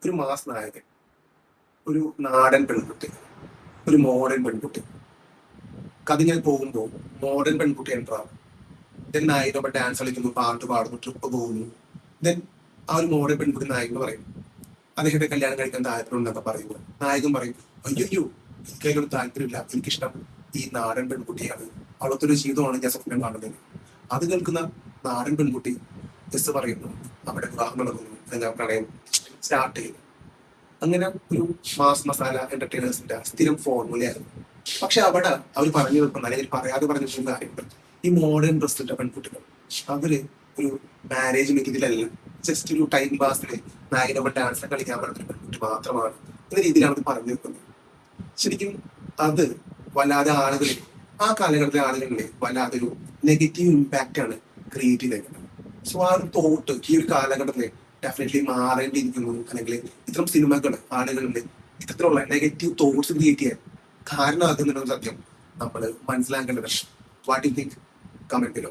ഒരു മാസ് നായകൻ, ഒരു നാടൻ പെൺകുട്ടി, ഒരു മോഡേൺ പെൺകുട്ടി. കഥ പോകുമ്പോൾ മോഡേൺ പെൺകുട്ടി എൻ്ററാണ്. ദെൻ നായിക ഡാൻസ് കളിക്കുന്നു, പാട്ട് പാടുന്നു, ട്രിപ്പ് പോകുന്നു. ദെൻ ആ ഒരു മോഡേൺ പെൺകുട്ടി നായകൻ പറയും അദ്ദേഹത്തെ കല്യാണം കഴിക്കാൻ താല്പര്യമുണ്ടെന്നൊക്കെ പറയുമ്പോൾ നായകൻ പറയും, അയ്യോ എനിക്കതിനൊരു താല്പര്യമില്ല, എനിക്കിഷ്ടം ഈ നാടൻ പെൺകുട്ടിയാണ്, അവളത്തൊരു ജീവിതമാണ് ഞാൻ സ്വപ്നം കാണുന്നത്. അത് കേൾക്കുന്ന നാടൻ പെൺകുട്ടി എസ് പറയുന്നു, അവിടെ വിവാഹം നടക്കുന്നു, എന്നാൽ പ്രണയം സ്റ്റാർട്ട് ചെയ്യുന്നു. അങ്ങനെ ഒരു മാസ് മസാല എന്റർടൈനേഴ്സിന്റെ സ്ഥിരം ഫോർമുലയായിരുന്നു. പക്ഷെ അവിടെ അവർ പറഞ്ഞു വെക്കുന്ന അല്ലെങ്കിൽ പറയാതെ പറഞ്ഞിട്ടുള്ള കാര്യങ്ങൾ, ഈ മോഡേൺ ഡ്രസ്സിന്റെ പെൺകുട്ടികൾ അവര് ഒരു മാരേജ് മെറ്റീരിയലല്ല, ജസ്റ്റ് ഒരു ടൈം പാസിന് നായകനോട് ഡാൻസ് കളിക്കാൻ പറ്റുന്ന പെൺകുട്ടി മാത്രമാണ് എന്ന രീതിയിലാണ് അത് പറഞ്ഞു വെക്കുന്നത്. ശരിക്കും അത് വല്ലാതെ ആളുകളിൽ, ആ കാലഘട്ടത്തിലെ ആളുകളിലെ വല്ലാതൊരു നെഗറ്റീവ് ഇമ്പാക്റ്റ് ആണ് ക്രിയേറ്റ് ചെയ്തേക്കുന്നത്. സോ ആ ഒരു തോട്ട് ഈ ഒരു കാലഘട്ടത്തിൽ ഡെഫിനറ്റ്ലി മാറേണ്ടിയിരിക്കുന്നു. അല്ലെങ്കിൽ ഇത്തരം സിനിമകൾ ആളുകളിൽ ഇത്തരത്തിലുള്ള നെഗറ്റീവ് തോട്ട്സ് ക്രിയേറ്റ് ചെയ്യാൻ കാരണമാകുന്നുണ്ടെന്ന് സത്യം നമ്മൾ മനസ്സിലാക്കേണ്ടത്. What you think? Comment below.